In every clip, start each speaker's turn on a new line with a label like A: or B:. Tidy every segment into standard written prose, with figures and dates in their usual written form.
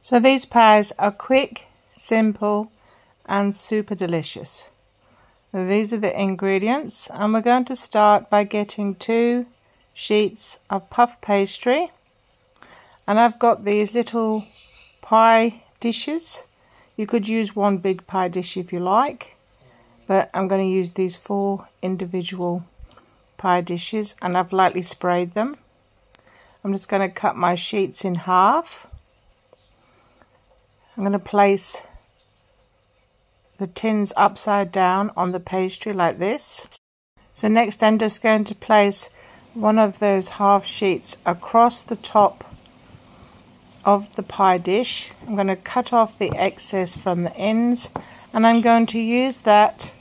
A: So these pies are quick, simple and super delicious. So these are the ingredients, and we're going to start by getting 2 sheets of puff pastry, and I've got these little pie dishes. You could use one big pie dish if you like, but I'm going to use these 4 individual pie dishes, and I've lightly sprayed them. I'm just going to cut my sheets in half. I'm going to place the tins upside down on the pastry like this. So next I'm just going to place one of those half sheets across the top of the pie dish. I'm going to cut off the excess from the ends, and I'm going to use that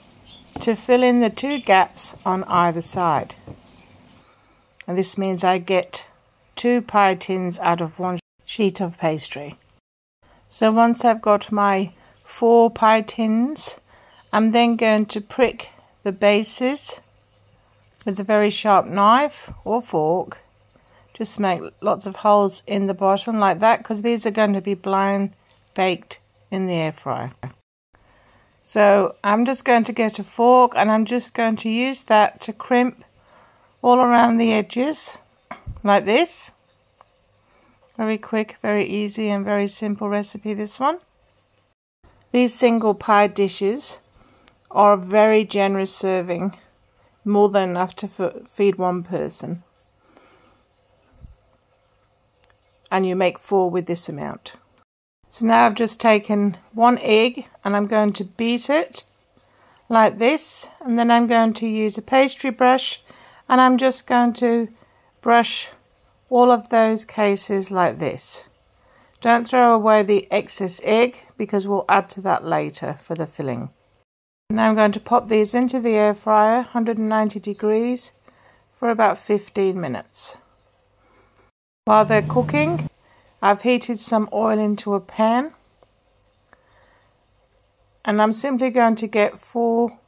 A: to fill in the 2 gaps on either side. And this means I get 2 pie tins out of 1 sheet of pastry. So once I've got my 4 pie tins, I'm then going to prick the bases with a very sharp knife or fork. Just make lots of holes in the bottom like that, because these are going to be blind baked in the air fryer. So I'm just going to get a fork, and I'm just going to use that to crimp all around the edges like this. Very quick, very easy and very simple recipe, this one. These single pie dishes are a very generous serving, more than enough to feed 1 person. And you make 4 with this amount. So now I've just taken 1 egg, and I'm going to beat it like this, and then I'm going to use a pastry brush, and I'm just going to brush all of those cases like this. Don't throw away the excess egg, because we'll add to that later for the filling. Now I'm going to pop these into the air fryer, 190 degrees, for about 15 minutes. While they're cooking, I've heated some oil into a pan, and I'm simply going to get 4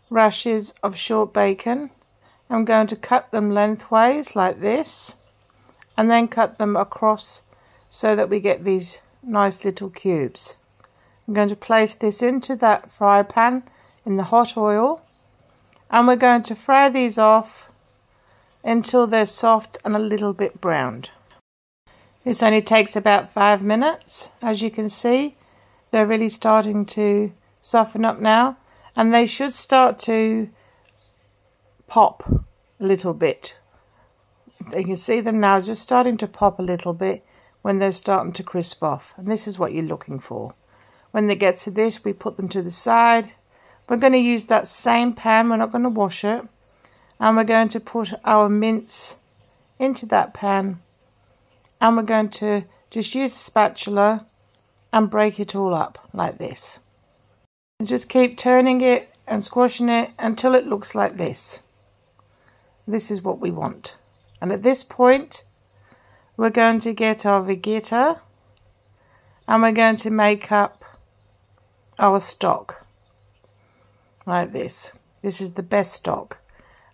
A: rashers of short bacon. I'm going to cut them lengthways like this, and then cut them across so that we get these nice little cubes. I'm going to place this into that fry pan in the hot oil, and we're going to fry these off until they're soft and a little bit browned. This only takes about 5 minutes. As you can see, they're really starting to soften up now, and they should start to pop a little bit. You can see them now just starting to pop a little bit when they're starting to crisp off, and this is what you're looking for. When they get to this, we put them to the side. We're going to use that same pan, we're not going to wash it, and we're going to put our mince into that pan, and we're going to just use a spatula and break it all up like this. And just keep turning it and squashing it until it looks like this. This is what we want. And at this point, we're going to get our Vegeta, and we're going to make up our stock like this. This is the best stock.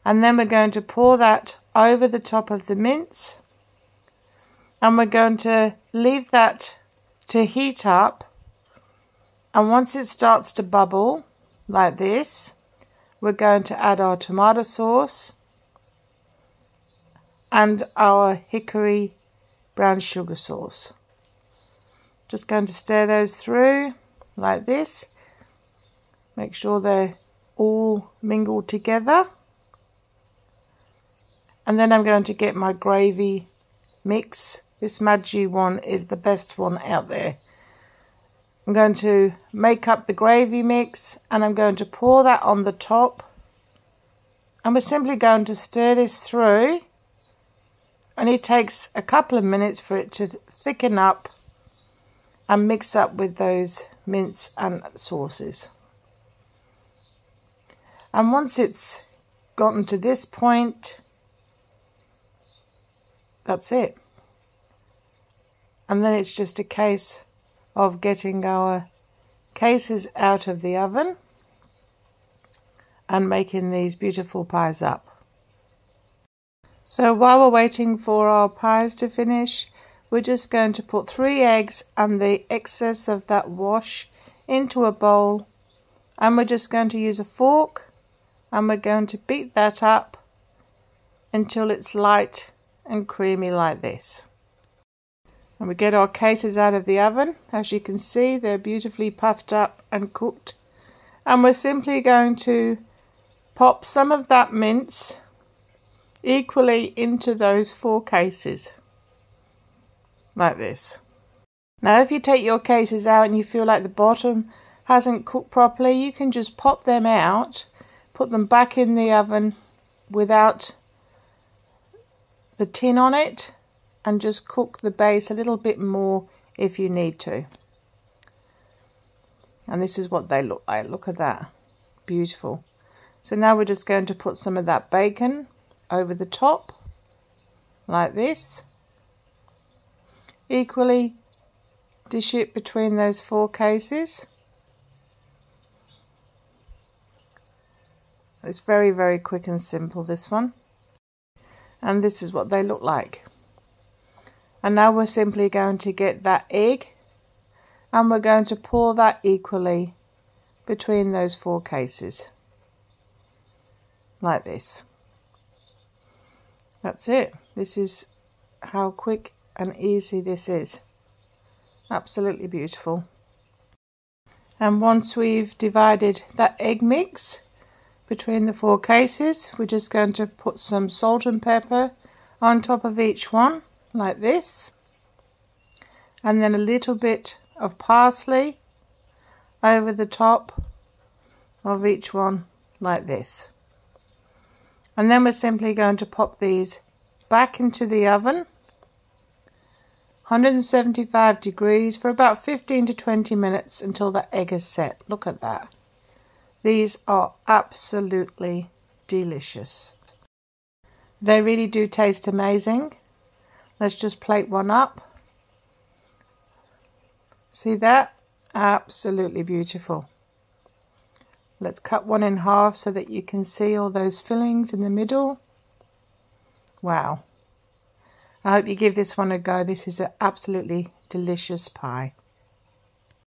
A: And then we're going to pour that over the top of the mince, and we're going to leave that to heat up. And once it starts to bubble like this, we're going to add our tomato sauce and our hickory brown sugar sauce. Just going to stir those through like this. Make sure they're all mingled together. And then I'm going to get my gravy mix. This magi one is the best one out there. I'm going to make up the gravy mix, and I'm going to pour that on the top. And we're simply going to stir this through. And it takes a couple of minutes for it to thicken up and mix up with those mince and sauces. And once it's gotten to this point, that's it. And then it's just a case of getting our cases out of the oven and making these beautiful pies up. So while we're waiting for our pies to finish, we're just going to put 3 eggs and the excess of that wash into a bowl, and we're just going to use a fork and we're going to beat that up until it's light and creamy like this. And we get our cases out of the oven. As you can see, they're beautifully puffed up and cooked, and we're simply going to pop some of that mince equally into those 4 cases like this. Now if you take your cases out and you feel like the bottom hasn't cooked properly, you can just pop them out, put them back in the oven without the tin on it, and just cook the base a little bit more if you need to. And this is what they look like. Look at that. Beautiful. So now we're just going to put some of that bacon over the top like this. Equally dish it between those 4 cases. It's very, very quick and simple, this one. And this is what they look like. And now we're simply going to get that egg and we're going to pour that equally between those 4 cases. Like this. That's it. This is how quick and easy this is. Absolutely beautiful. And once we've divided that egg mix between the 4 cases, we're just going to put some salt and pepper on top of each one like this, and then a little bit of parsley over the top of each one like this. And then we're simply going to pop these back into the oven, 175 degrees, for about 15 to 20 minutes until the egg is set. Look at that. These are absolutely delicious. They really do taste amazing. Let's just plate one up. See that? Absolutely beautiful. Let's cut one in half so that you can see all those fillings in the middle. Wow. I hope you give this one a go. This is an absolutely delicious pie.